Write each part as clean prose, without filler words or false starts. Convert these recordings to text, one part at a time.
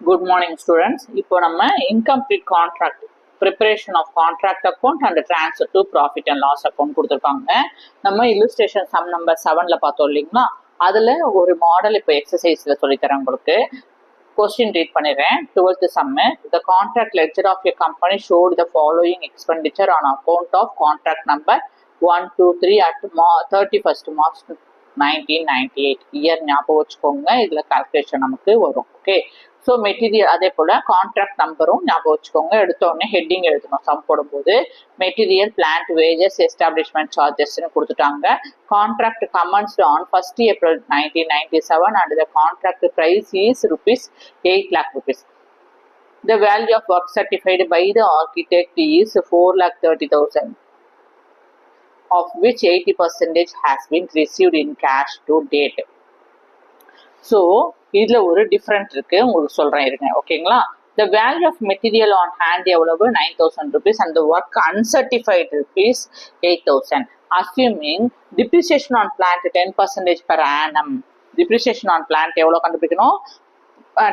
Good morning, students. இப்போ நம்ம incomplete contract preparation of contract account and transfer to profit and loss account கொடுத்துருக்காங்க. நம்ம illustration sum number 7ல பார்த்தோம் இல்லைங்களா, அதுல ஒரு மாடல் இப்போ எக்ஸசைஸ்ல சொல்லித்தரேன் உங்களுக்கு. கொஸ்டின் ரீட் பண்ணிடுறேன். 12th sum, the contract ledger of a company showed the following expenditure on account of contract number 123 at 31st March 1998. Year ஞாபகம் வச்சுக்கோங்க, இதுல கால்குலேஷன் நமக்கு வரும். ஓகே, ஸோ மெட்டீரியல் அதே போல கான்ட்ராக்ட் நம்பரும் ஞாபகம் வச்சுக்கோங்க. எடுத்தோடனே ஹெட்டிங் எழுதணும். சம் போடும்போது மெட்டீரியல், பிளான்ட், வேஜஸ், எஸ்டாப்ளிஷ்மெண்ட் சார்ஜஸ்ன்னு கொடுத்துட்டாங்க. Contract commenced on 1st April 1997 and the contract price is ₹8 lakh. The value of work certified by the architect is 4,30,000, of which 80% has been received in cash to date. So இதுல ஒரு different இருக்கு, உங்களுக்கு சொல்றேன் இருங்க. ஓகேங்களா, the value of material on hand எவ்வளவு? ₹9,000 and the work uncertified ₹8,000. assuming depreciation on plant 10% per annum. depreciation on plant எவ்வளவு கண்டுபிடிக்கணும்?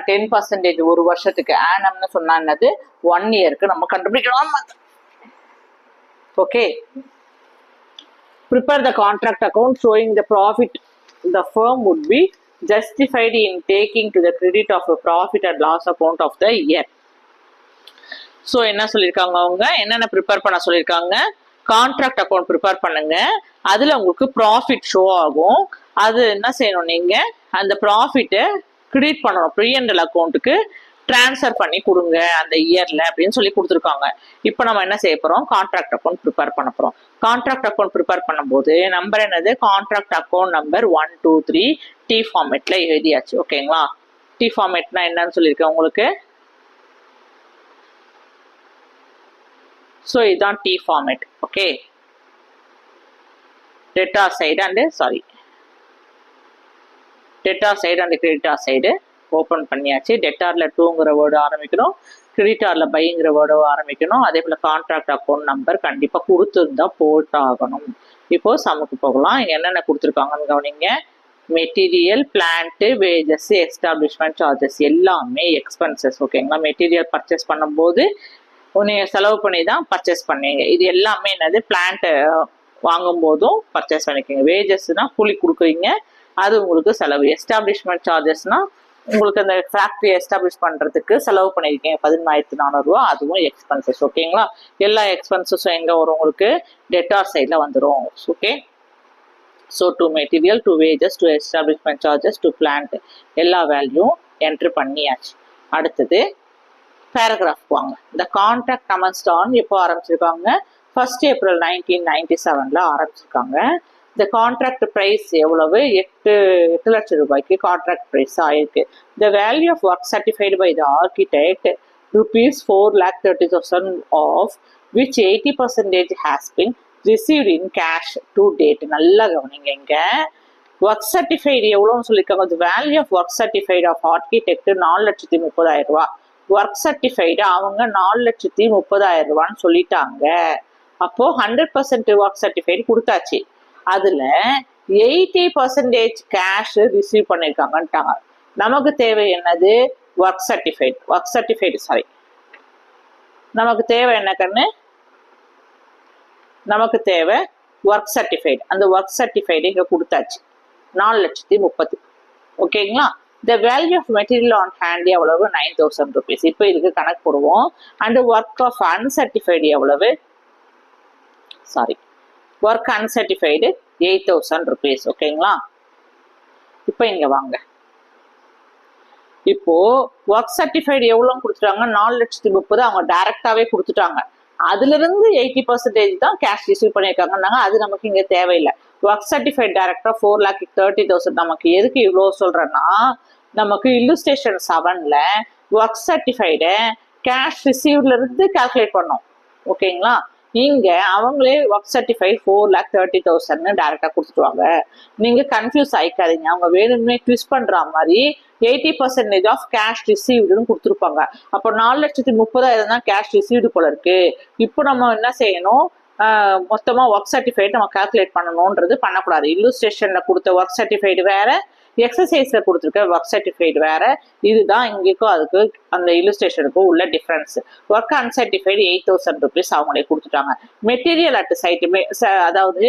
10% ஒரு வருஷத்துக்கு. annumனு சொன்னா என்னது? 1 yearக்கு நம்ம கண்டுபிடிக்கணும். Okay, prepare the contract account showing the profit the firm would be justified in taking to the credit of a profit and loss account of the year. So என்ன சொல்லியிருக்காங்க, அவங்க என்னென்ன ப்ரிப்பேர் பண்ண சொல்லியிருக்காங்க? கான்ட்ராக்ட் அக்கௌண்ட் ப்ரிப்பேர் பண்ணுங்க. அதில் உங்களுக்கு profit show ஆகும். அது என்ன செய்யணும், நீங்கள் அந்த ப்ராஃபிட்டை கிரெடிட் பண்ணணும், ப்ரீஎன்டல் அக்கௌண்ட்டுக்கு ட்ரான்ஸ்ஃபர் பண்ணி கொடுங்க அந்த இயர்ல அப்படின்னு சொல்லி கொடுத்துருக்காங்க. இப்போ நம்ம என்ன செய்ய போறோம்? கான்ட்ராக்ட் அக்கௌண்ட் ப்ரிப்பேர் பண்ண போறோம். கான்ட்ராக்ட் அக்கௌண்ட் ப்ரிப்பேர் பண்ணும்போது நம்பர் என்னது? கான்ட்ராக்ட் அக்கௌண்ட் நம்பர் 1, 2, 3 டி ஃபார்மேட்ல எழுதியாச்சு. ஓகேங்களா, டி ஃபார்மேட்னா என்னன்னு சொல்லியிருக்கேன் உங்களுக்கு. ஸோ இதுதான் T format. Okay, debtor side and debtor side and creditor side open பண்ணியாச்சு. டெட்டார்ல 2ங்கிற வேர்டு ஆரம்பிக்கணும், கிரெடிட்டார்ல பைங்கிற வேர்டு ஆரம்பிக்கணும். அதே போல கான்ட்ராக்ட் அக்கௌண்ட் நம்பர் கண்டிப்பா கொடுத்துருந்தா போட்டாகணும். இப்போ சமுக்கு போகலாம். இங்க என்னென்ன கொடுத்துருக்காங்கன்னு கவனிங்க. Material, plant, wages, establishment charges எல்லாமே எக்ஸ்பென்சஸ். ஓகேங்களா, மெட்டீரியல் பர்ச்சேஸ் பண்ணும்போது நீங்க செலவு பண்ணி தான் பர்ச்சேஸ் பண்ணீங்க. இது எல்லாமே என்னது? பிளான்ட் வாங்கும் போதும் பர்ச்சேஸ் பண்ணிக்கோங்க. வேஜஸ்னா கூலி கொடுக்குறீங்க, அது உங்களுக்கு செலவு. எஸ்டாப்ளிஷ்மெண்ட் சார்ஜஸ்னா உங்களுக்கு அந்த ஃபேக்டரி எஸ்டாப்ளிஷ் பண்றதுக்கு செலவு பண்ணியிருக்கீங்க 14,400 ரூபா, அதுவும் எக்ஸ்பென்சஸ். ஓகேங்களா, எல்லா எக்ஸ்பென்சஸும் எங்க வரும்? உங்களுக்கு டெட்டார் சைட்ல வந்துடும். Okay, so to material, to wages, to establishment charges, to plant எல்லா வேல்யூவும் என்ட்ரு பண்ணியாச்சு. அடுத்தது பேராகிராஃப் வாங்க. இந்த கான்ட்ராக்ட் கமன்ஸ்ட் ஆன் எப்போ ஆரம்பிச்சிருக்காங்க? 1st April 1997 ஆரம்பிச்சிருக்காங்க. இந்த கான்ட்ராக்ட் பிரைஸ் எவ்வளவு? 8 லட்சம் ரூபாய்க்கு கான்ட்ராக்ட் பிரைஸ் ஆயிருக்கு. The value of work certified by the architect ₹4,30,000, of which 80% has been received in cash to date. நல்லா கவனிங்க. இங்க ஒர்க் சர்டிஃபைடு எவ்வளோன்னு சொல்லியிருக்காங்க. Value of work certified of architect 4,30,000 ரூபா. ஒர்க் சர்டிஃபைடு அவங்க 4,30,000 ரூபான்னு சொல்லிட்டாங்க. அப்போ 100% ஒர்க் சர்டிஃபைடு கொடுத்தாச்சு. அதுல 80% கேஷ் ரிசீவ் பண்ணிருக்காங்கன்ட்டாங்க. நமக்கு தேவை என்னது? Work certified. சாரி, நமக்கு தேவை என்ன கண்ணு? நமக்கு தேவை ஒர்க் சர்டிஃபைடு. அந்த ஒர்க் சர்டிஃபைடு இங்க கொடுத்தாச்சு 4,30,000. ஓகேங்களா, the value of material on hand எவ்வளவு? ₹9,000. இப்போ இதுக்கு கணக்கு போடுவோம். அண்ட் ஒர்க் ஆஃப் அன்சர்டிஃபைடு எவ்வளவு? Sorry, work uncertified ₹8,000. ஓகேங்களா, இப்போ இங்க வாங்க. இப்போ ஒர்க் சர்டிஃபைடு எவ்வளவு கொடுத்துட்டாங்க? 4,30,000 அவங்க டைரக்டாவே கொடுத்துட்டாங்க. அதுல இருந்து 80% தான் கேஷ் ரிசீவ் பண்ணியிருக்காங்கன்னாங்க. அது நமக்கு இங்க தேவையில்லை. ஒர்க் சர்டிஃபைட் டைரக்டா 4,30,000 நமக்கு எதுக்கு இவ்வளவு சொல்றேன்னா, நமக்கு இல்லுஸ்ட்ரேஷன் 7ல ஒர்க் சர்டிஃபைடு கேஷ் ரிசீவ்ல இருந்து கால்குலேட் பண்ணோம். ஓகேங்களா, இங்க அவங்களே ஒர்க் சர்டிஃபைட் 4,30,000 டைரக்டா கொடுத்துருவாங்க. நீங்க கன்ஃபியூஸ் ஆயிக்காதீங்க. அவங்க வேணும்னே ட்விஸ்ட் பண்ற மாதிரி 80% ஆஃப் கேஷ் ரிசீவ்டுன்னு கொடுத்துருப்பாங்க. அப்போ 4,30,000 தான் கேஷ் ரிசீவ்டு போல இருக்கு. இப்போ நம்ம என்ன செய்யணும்? மொத்தமா ஒர்க் சர்டிஃபைட் நம்ம கால்குலேட் பண்ணணும்ன்றது பண்ணக்கூடாது. இல்லுஸ்ட்ரேஷன்ல கொடுத்த ஒர்க் சர்டிஃபைடு வேற, எக்ஸசைஸ்ல கொடுத்துருக்க ஒர்க் சர்டிஃபைடு வேற, இதுதான் இங்கேக்கும் அதுக்கு அந்த இல்லுஸ்ட்ரேஷனுக்கும் உள்ள டிஃபரன்ஸ். ஒர்க் அன்சர்டிஃபைடு 8000 rupees அவங்களே கொடுத்துட்டாங்க. மெட்டீரியல் அட் சைட், அதாவது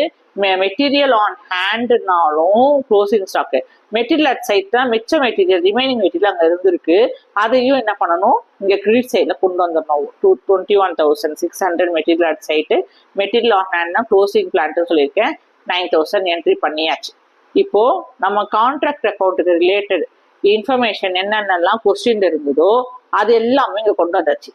மெட்டீரியல் ஆன் ஹேண்ட்னாலும் closing stock, material at site தான் மிச்ச மெட்டீரியல், ரிமைனிங் மெட்டீரியல் அங்கே இருந்திருக்கு, அதையும் என்ன பண்ணணும், இங்கே கிரெடிட் சைடில் கொண்டு வந்துடணும். 21,600 material at site, material on ஹேண்ட்னா க்ளோசிங் பிளான்ட்டு சொல்லியிருக்கேன், 9,000 என்ட்ரி பண்ணியாச்சு. இப்போ நம்ம கான்ட்ராக்ட் அக்கௌண்ட்டுக்கு ரிலேட்டட் இன்ஃபர்மேஷன் என்னென்னலாம் கொஸ்டின் இருந்ததோ அது எல்லாமே இங்கே கொண்டு வந்தாச்சு.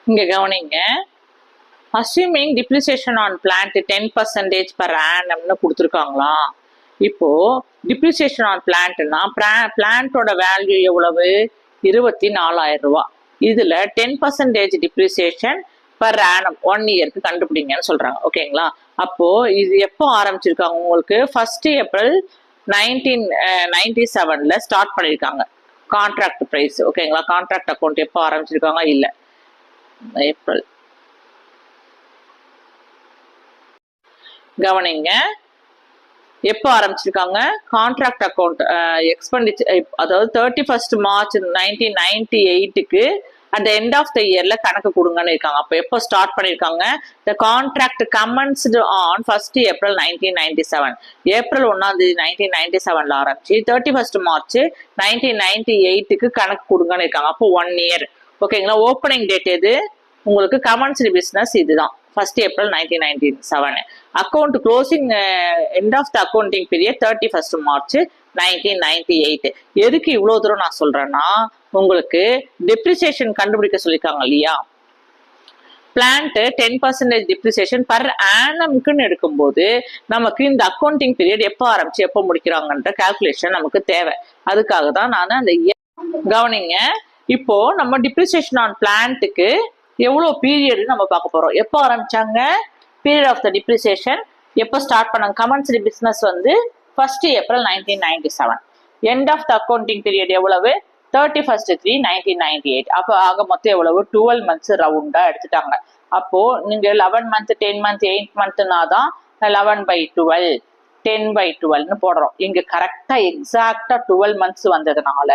இங்க கவனிங்க, assuming depreciation on plant 10% per annumனு கொடுத்துருக்காங்களா. இப்போ டிப்ரிசியேஷன் ஆன் பிளான்ட்னா பிளான்ட்டோட வேல்யூ எவ்வளவு, 24,000 ரூபா. இதுல 10% டிப்ரிசியேஷன் per annum 1 இயருக்கு கண்டுபிடிங்கன்னு சொல்றாங்க. ஓகேங்களா, அப்போ இது எப்போ ஆரம்பிச்சிருக்காங்க, உங்களுக்கு 1 April 1997 ஸ்டார்ட் பண்ணியிருக்காங்க கான்ட்ராக்ட் பிரைஸ். ஓகேங்களா, கான்ட்ராக்ட் அக்கௌண்ட் எப்போ ஆரம்பிச்சிருக்காங்க, இல்லை ஏப்ரல். கவனிங்க, எப்போ ஆரம்பிச்சிருக்காங்க கான்ட்ராக்ட் அக்கௌண்ட் எக்ஸ்பெண்டிச்சர், அதாவது 31 March 1998க்கு அட் எண்ட் ஆஃப் த இயர்ல கணக்கு கொடுங்கன்னு இருக்காங்க. அப்போ எப்போ ஸ்டார்ட் பண்ணியிருக்காங்க, the contract commenced on 1 April 1997, April 1 1997 ஆரம்பிச்சு 31 March 1998க்கு கணக்கு கொடுங்கன்னு இருக்காங்க. அப்போ 1 year. ஓகேங்களா, ஓப்பனிங் டேட் எது உங்களுக்கு, கமன்ஸ்டு பிஸ்னஸ் இதுதான் 1 April 1997. Account closing end of the accounting period 31 March 1998. எதுக்கு இவ்வளோ தூரம் நான் சொல்றேன்னா, உங்களுக்கு டெப்ரிசியேஷன் கண்டுபிடிக்க சொல்லியிருக்காங்க இல்லையா. பிளான்ட் 10% டிப்ரிசியேஷன் பர் ஆனம்க்குன்னு எடுக்கும்போது நமக்கு இந்த அக்கௌண்டிங் பீரியட் எப்போ ஆரம்பிச்சு எப்போ முடிக்கிறாங்கன்ற கால்குலேஷன் நமக்கு தேவை. அதுக்காக தான் நான் அந்த கவனிங்க, இப்போ நம்ம டிப்ரிசியேஷன் ஆன் பிளான்ட்டுக்கு எவ்வளோ பீரியட் நம்ம பார்க்க போறோம். எப்போ ஆரம்பிச்சாங்க, பீரியட் ஆஃப் த டிப்ரிசியேஷன் எப்போ ஸ்டார்ட் பண்ணாங்க, commenced business 1 April 1997. End of the accounting period எவ்வளவு, 31/3/1998. அப்போ ஆக மொத்தம் எவ்வளவு, 12 months ரவுண்டா எடுத்துட்டாங்க. அப்போ நீங்க 11 month 10 month 8 monthனா தான் 11/12 10/12ன்னு போடுறோம். இங்க கரெக்டா எக்ஸாக்டா 12 months வந்ததுனால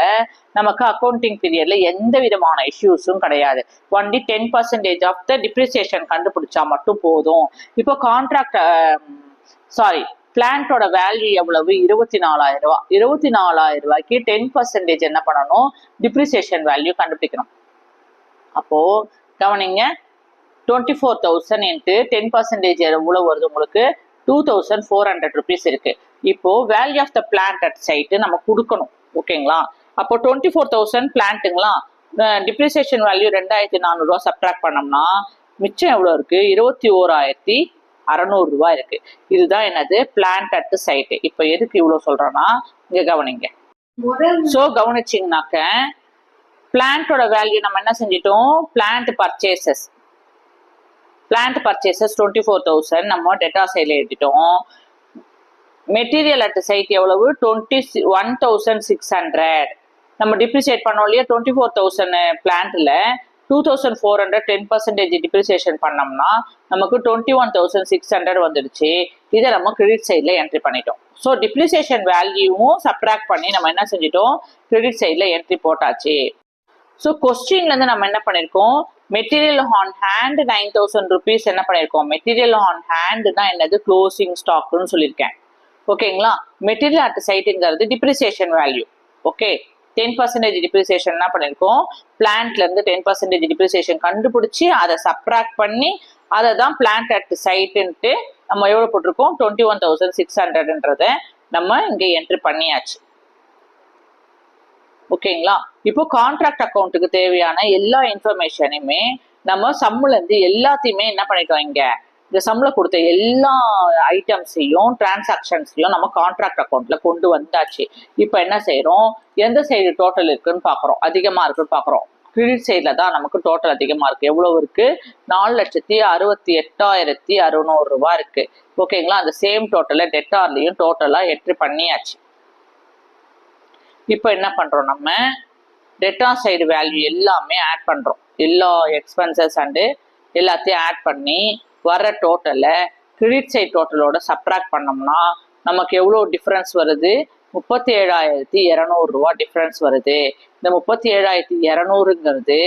நமக்கு அக்கௌண்டிங் பீரியட்ல எந்த விதமான இஷ்யூஸும் கிடையாது. ஒன்லி 10% ஆஃப் த டிப்ரிசியேஷன் கண்டுபிடிச்சா மட்டும் போதும். இப்போ கான்ட்ராக்ட் பிளான்ட்டோட வேல்யூ எவ்வளவு, 24,000 ரூபா. 24,000 ரூபாய்க்கு 10% என்ன பண்ணணும், டிப்ரிசியேஷன் வேல்யூ கண்டுபிடிக்கணும். அப்போ கவனிங்க, 24,000 into 10% எவ்வளவு வருது உங்களுக்கு, 2,400 rupees இருக்கு. இப்போ value of the plant at site நம்ம கொடுக்கணும். ஓகேங்களா, அப்போ 24,000 பிளான்ட்டுங்களா, டிப்ரிசியேஷன் வேல்யூ 2,400 ரூபா சப்ட்ராக்ட் பண்ணோம்னா மிச்சம் எவ்வளோ இருக்கு, 21,600 ரூபாய் இருக்கு. இதுதான் என்னது, பிளான்ட் அட் சைட். இப்போ எதுக்கு இவ்வளோ சொல்றோம்னா, இங்க கவனிங்க. ஸோ கவனிச்சிங்கனாக்க பிளான்ட்டோட வேல்யூ நம்ம என்ன செஞ்சிட்டோம், பிளான்ட் பர்ச்சேசஸ் 24,000 நம்ம டெட்டா சைட்ல எழுதிட்டோம். மெட்டீரியல் அட் சைட் எவ்வளவு, 21,600. நம்ம டிப்ரிசியேட் பண்ணோம் இல்லையா, 24,000 பிளான்ட்ல 2,400 10% டிப்ரிசியேஷன் பண்ணோம்னா நமக்கு 21,600 வந்துடுச்சு. இதை நம்ம கிரெடிட் சைட்ல என்ட்ரி பண்ணிட்டோம். ஸோ டிப்ரிசியேஷன் வேல்யூவும் சப்ட்ராக்ட் பண்ணி நம்ம என்ன செஞ்சிட்டோம், கிரெடிட் சைட்ல என்ட்ரி போட்டாச்சு. ஸோ கொஸ்டின்ல இருந்து நம்ம என்ன பண்ணிருக்கோம், மெட்டீரியல் ஆன் ஹேண்ட் 9,000 rupees என்ன பண்ணிருக்கோம், மெட்டீரியல் ஆன் ஹேண்ட் தான் என்னது, க்ளோசிங் ஸ்டாக்னு சொல்லியிருக்கேன். ஓகேங்களா, மெட்டீரியல் அட் சைட்டுங்கிறது டிப்ரிசியேஷன் வேல்யூ. ஓகே, 10% டிப்ரிசியேஷன் என்ன பண்ணிருக்கோம், பிளான்ட்ல இருந்து 10% டிப்ரிசியேஷன் கண்டுபிடிச்சி அதை சப்ட்ராக்ட் பண்ணி அதை தான் பிளான்ட் அட் சைட்டுன்ட்டு நம்ம எவ்வளவு போட்டிருக்கோம், 21,600ன்றத நம்ம இங்க என்ட்ரி பண்ணியாச்சு. ஓகேங்களா, இப்போ கான்ட்ராக்ட் அக்கௌண்ட்டுக்கு தேவையான எல்லா இன்ஃபர்மேஷனையுமே நம்ம சம்முல இருந்து எல்லாத்தையுமே என்ன பண்ணிட்டோம், இங்க இந்த சம்முல கொடுத்த எல்லா ஐட்டம்ஸையும் டிரான்சாக்ஷன்ஸையும் நம்ம கான்ட்ராக்ட் அக்கௌண்ட்ல கொண்டு வந்தாச்சு. இப்போ என்ன செய்யறோம், எந்த சைடு டோட்டல் இருக்குன்னு பாக்குறோம், அதிகமா இருக்குன்னு பாக்குறோம். கிரெடிட் சைட்ல தான் நமக்கு டோட்டல் அதிகமா இருக்கு. எவ்வளவு இருக்கு, 4,68,600 ரூபாய் இருக்கு. ஓகேங்களா, அந்த சேம் டோட்டல டெட்டார்லயும் டோட்டலா என்ட்ரி பண்ணியாச்சு. இப்போ என்ன பண்றோம், நம்ம டெட்டார் சைடு வேல்யூ எல்லாமே ஆட் பண்ணுறோம். எல்லா எக்ஸ்பென்சஸ் அண்டு எல்லாத்தையும் ஆட் பண்ணி வர டோட்டலை கிரெடிட் சைட் டோட்டலோட சப்ராக்ட் பண்ணோம்னா நமக்கு எவ்வளோ டிஃப்ரென்ஸ் வருது? 37,200 ரூபா டிஃப்ரென்ஸ் வருது. இந்த 37,200ங்கிறது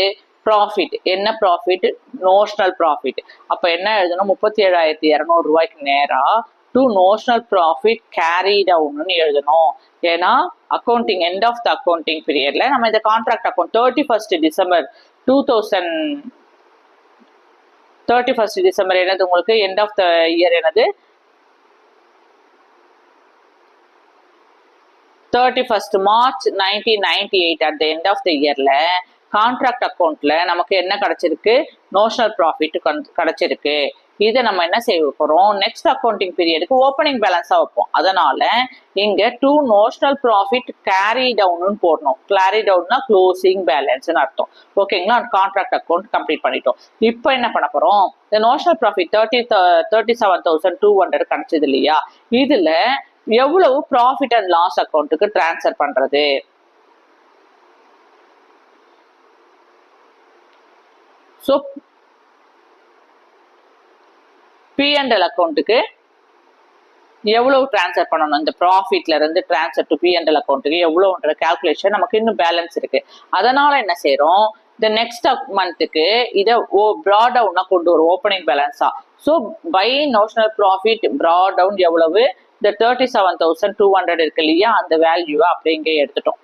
ப்ராஃபிட். என்ன ப்ராஃபிட்? Notional profit. அப்போ என்ன எழுதணும்? 37,200 ரூபாய்க்கு நேராக டு நோஷனல் ப்ராஃபிட் கேரி டவுன்னு எழுதணும். ஏன்னா accounting end of the accounting பீரியட்ல நம்ம இந்த contract account 31st December 31st December என்னது உங்களுக்கு எண்ட் ஆஃப் த இயர் என்னது 31st March 1998 at the end of the yearல கான்ட்ராக்ட் அக்கௌண்ட்ல நமக்கு என்ன கிடைச்சிருக்கு? நோஷனல் ப்ராஃபிட் கிடைச்சிருக்கு. இதை நம்ம என்ன செய்ய போறோம்? நெக்ஸ்ட் அக்கௌண்டிங் பீரியடுக்கு ஓப்பனிங் பேலன்ஸா வைப்போம். அதனால இங்க to notional profit carry down போடணும். கேரி டவுன்னா க்ளோசிங் பேலன்ஸ்னு அர்த்தம். ஓகேங்களா? கான்ட்ராக்ட் அக்கௌண்ட் கம்ப்ளீட் பண்ணிட்டோம். இப்போ என்ன பண்ண போறோம்? இந்த நோஷனல் ப்ராஃபிட் 37,200 கிடைச்சது இல்லையா? இதுல எவ்வளவு ப்ராஃபிட் அண்ட் லாஸ் அக்கௌண்ட்டுக்கு டிரான்ஸ்ஃபர் பண்றது? ஸோ P&L அக்கௌண்ட்டுக்கு எவ்வளவு டிரான்ஸ்ஃபர் பண்ணணும்? இந்த ப்ராஃபிட்ல இருந்து டிரான்ஸ்ஃபர் டு P&L அக்கௌண்ட்டுக்கு எவ்வளவுன்ற கால்குலேஷன் நமக்கு இன்னும் பேலன்ஸ் இருக்கு. அதனால என்ன செய்யறோம்? இந்த நெக்ஸ்ட் மந்த்துக்கு இதை ப்ராட் டவுனா கொண்டு வரும் ஓப்பனிங் பேலன்ஸா. So by notional profit brought down எவ்வளவு? இந்த 37,200 இருக்கு இல்லையா? அந்த வேல்யூவை அப்படியே இங்கே எழுதிட்டோம்.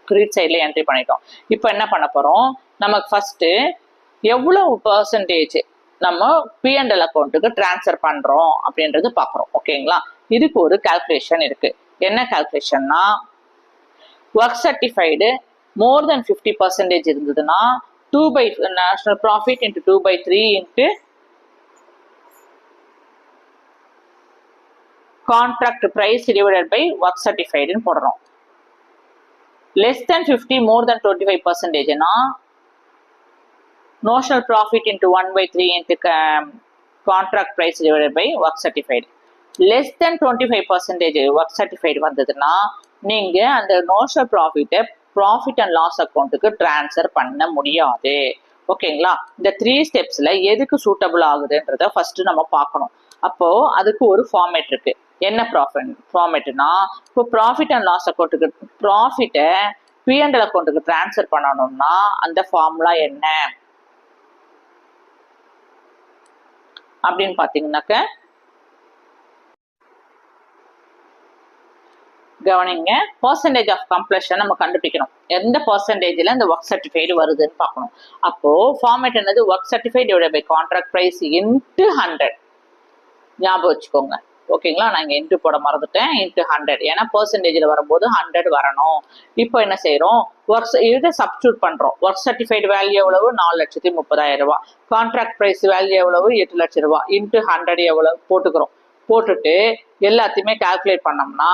கிரெடிட் சைட்ல என்ட்ரி பண்ணிட்டோம். இப்போ என்ன பண்ண போறோம்? நமக்கு ஃபர்ஸ்ட் எவ்வளவு பர்சன்டேஜ் நம்ம P&L அக்கௌண்ட்டுக்கு டிரான்ஸ்ஃபர் பண்றோம் அப்படின்றது பார்க்குறோம். ஓகேங்களா? இதுக்கு ஒரு கால்குலேஷன் இருக்கு. என்ன கால்குலேஷன்னா, ஒர்க் சர்டிஃபைடு மோர் தென் 50% இருந்ததுன்னா 2 by national profit into 2/3 into contract price divided by work certified ன்னு போடுறோம். less than 50 more than 25% னா notional profit into 1/3 into contract price divided by work certified. less than 25% work certified வந்ததுன்னா நீங்க அந்த notional profit and loss அக்கௌண்ட்டுக்கு transfer பண்ண முடியாது. ஓகேங்களா? இந்த 3 ஸ்டெப்ஸ்ல எதுக்கு சூட்டபிள் ஆகுதுன்றத ஃபர்ஸ்ட் நம்ம பார்க்கணும். அப்போ அதுக்கு ஒரு ஃபார்மேட் இருக்கு. என்ன ஃபார்மேட்னா, இப்போ ப்ராஃபிட் அண்ட் லாஸ் அக்கௌண்ட்டுக்கு ப்ராஃபிட்டை P&L அக்கௌண்ட்டுக்கு டிரான்ஸ்ஃபர் பண்ணணும்னா அந்த ஃபார்முலா என்ன அப்படின்னு பாத்தீங்கன்னாக்க, கவனிங்க, பர்சன்டேஜ் ஆஃப் கம்ப்ளீஷன் நம்ம கண்டுபிடிக்கணும். எந்த பர்சன்டேஜ்ல இந்த ஒர்க் சர்டிஃபைடு வருதுன்னு பார்க்கணும். அப்போ ஃபார்மேட் என்னது? Work certified divided by contract price into 100. ஞாபகம் வச்சுக்கோங்க. ஓகேங்களா? நான் இங்க இன்ட்டு போட மறந்துட்டேன். இன்ட்டு 100. ஏன்னா பர்சன்டேஜ்ல வரும்போது 100 வரணும். இப்போ என்ன செய்யறோம்? இதை சப்ஸ்டியூட் பண்றோம். ஒர்க் சர்டிஃபைடு வேல்யூ எவ்வளவு? 4,30,000 ரூபாய். கான்ட்ராக்ட் பிரைஸ் வேல்யூ எவ்வளவு? 8 லட்சம் ரூபாய். இன்ட்டு 100 எவ்வளவு போட்டுக்கிறோம். போட்டுட்டு எல்லாத்தையுமே கால்குலேட் பண்ணோம்னா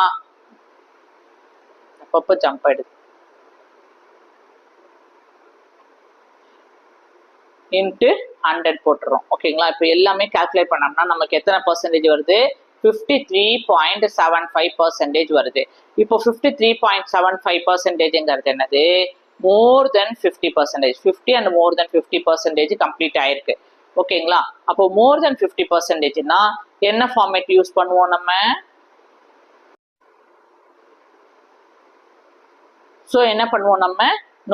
அப்பப்போ ஜம்ப் ஆயிடுது. இன்ட்டு 100 போட்டுறோம். ஓகேங்களா? இப்போ எல்லாமே கால்குலேட் பண்ணோம்னா நமக்கு எத்தனை பர்சன்டேஜ் வருது? 53.75% வருது. இப்போ 53.75%ங்கிறது என்னது? மோர் தென் 50%. 50 அண்ட் மோர் தென் 50% கம்ப்ளீட் ஆயிருக்கு. ஓகேங்களா? அப்போ மோர் தென் 50%னா என்ன ஃபார்மேட் யூஸ் பண்ணுவோம் நம்ம? ஸோ என்ன பண்ணுவோம் நம்ம?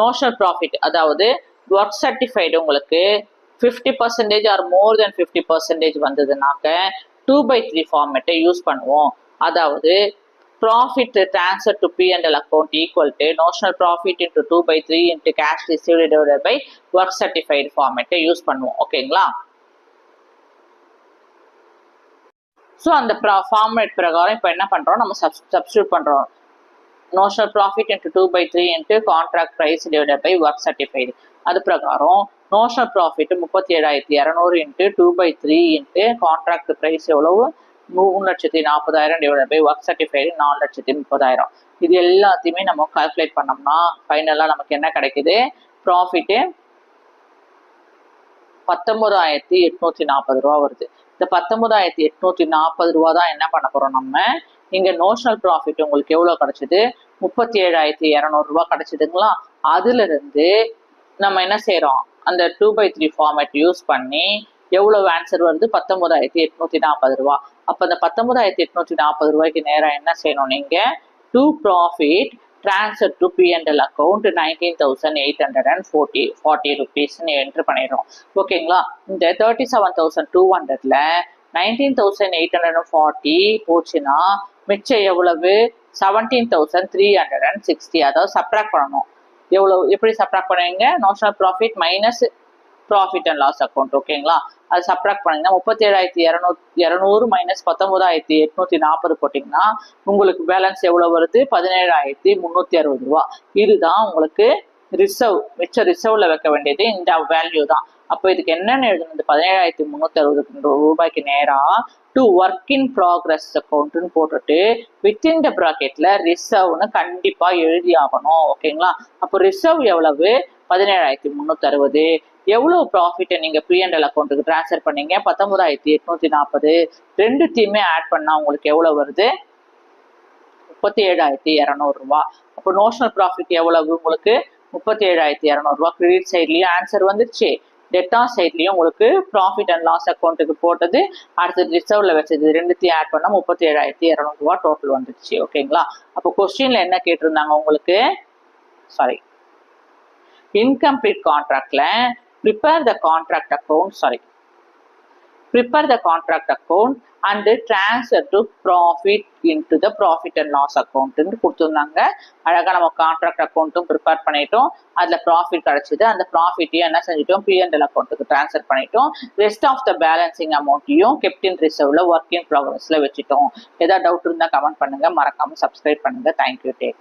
நோஷனல் ப்ராஃபிட், அதாவது ஒர்க் சர்டிஃபைடு உங்களுக்கு 50% ஆர் மோர் தென் 50% வந்ததுனாக்க 2/3 ஃபார்மேட்டை யூஸ் பண்ணுவோம். அதாவது profit transfer to P&L account equal to notional profit into 2/3 into cash received divided by work certified ஃபார்மேட்டை யூஸ் பண்ணுவோம். ஓகேங்களா? ஸோ அந்த ஃபார்மேட் பிரகாரம் இப்போ என்ன பண்றோம்? நம்ம சப்ஸ்டியூட் பண்றோம். notional profit into 2/3 into contract price divided by work certified. அது பிரகாரம் notional profit 37,200 into 2/3 into contract price எவ்வளவு? 3,40,000 divided by work certified 4,30,000. இது எல்லாத்தையுமே நம்ம கால்குலேட் பண்ணோம்னா ஃபைனலா நமக்கு என்ன கிடைக்குது? ப்ராஃபிட் 19,840 ரூபா வருது. இந்த 19,840 ரூபா தான் என்ன பண்ண போறோம் நம்ம? இங்க நோஷனல் ப்ராஃபிட் உங்களுக்கு எவ்வளவு கிடைச்சது? 37,200 ரூபாய் கிடைச்சதுங்களா. அதுல இருந்து நம்ம என்ன செய்யறோம், அந்த 2/3 ஃபார்மேட் யூஸ் பண்ணி எவ்வளவு ஆன்சர் வருது, 19,840 ரூபாய். அப்ப அந்த 19,840 ரூபாய்க்கு நேரம் என்ன செய்யணும் நீங்க, to profit transfer to P&L account 19,840 rupees entry பண்ணிடுறோம். ஓகேங்களா. இந்த 37,200ல 19,840 போச்சுன்னா மிச்சம் எவ்வளவு, 17,360. அதாவது சப்ராக்ட் பண்ணணும். எவ்வளவு, எப்படி சப்ராக்ட் பண்ணுவீங்க, notional profit minus profit and loss account. ஓகேங்களா. அது சப்ராக்ட் பண்ணீங்கன்னா 37,200 மைனஸ் 19,840 போட்டிங்கன்னா உங்களுக்கு பேலன்ஸ் எவ்வளவு வருது, 17,360 ரூபாய். இதுதான் உங்களுக்கு ரிசர்வ். மிச்ச ரிசர்வ்ல வைக்க வேண்டியது இந்த வேல்யூ தான். அப்போ இதுக்கு என்னென்ன எழுதணும், 17,360 ரூபாய்க்கு நேரா டு ஒர்க் இன் ப்ராக்ரஸ் அக்கௌண்ட்னு போட்டுட்டு வித்தின் த ப்ராக்கெட்ல ரிசர்வ்னு கண்டிப்பா எழுதி ஆகணும். ஓகேங்களா. அப்போ ரிசர்வ் எவ்வளவு, 17,360. எவ்வளவு ப்ராஃபிட்டை நீங்க P&L அக்கௌண்ட்டுக்கு டிரான்ஸ்ஃபர் பண்ணீங்க, 19,840. ரெண்டுத்தையுமே ஆட் பண்ணா உங்களுக்கு எவ்வளவு வருது, 37,200 ரூபாய். அப்போ நோஷனல் ப்ராஃபிட் எவ்வளவு உங்களுக்கு, 37,200 ரூபாய். கிரெடிட் சைட்லயும் ஆன்சர் வந்துருச்சு, டெட்டார் சைட்லயும் உங்களுக்கு ப்ராஃபிட் அண்ட் லாஸ் அக்கௌண்ட்டுக்கு போட்டது, அடுத்தது ரிசர்வ்ல வச்சது, ரெண்டுத்தையும் ஆட் பண்ணா 37,200 ரூபாய் டோட்டல் வந்துருச்சு. ஓகேங்களா. அப்போ கொஸ்டின்ல என்ன கேட்டிருந்தாங்க உங்களுக்கு, sorry, incomplete contractல prepare the contract account and transfer to profit into the profit and loss account கொடுத்துருந்தாங்க. அழகா நம்ம கான்ட்ராக்ட் அக்கௌண்ட்டும் ப்ரிப்பேர் பண்ணிட்டோம். அதுல ப்ராஃபிட் கிடைச்சது, அந்த ப்ராஃபிட்டையும் என்ன செஞ்சிட்டோம், P&L அக்கௌண்ட்டுக்கு டிரான்ஸ்ஃபர் பண்ணிட்டோம். ரெஸ்ட் ஆஃப் த பேலன்சிங் அமௌண்ட்டையும் கெப்ட் இன் ரிசர்வ்ல ஒர்க் இன் ப்ராக்ரஸ்ல வச்சுட்டோம். ஏதாவது டவுட் இருந்தா கமெண்ட் பண்ணுங்க, மறக்காம சப்ஸ்கிரைப் பண்ணுங்க. Thank you, take care.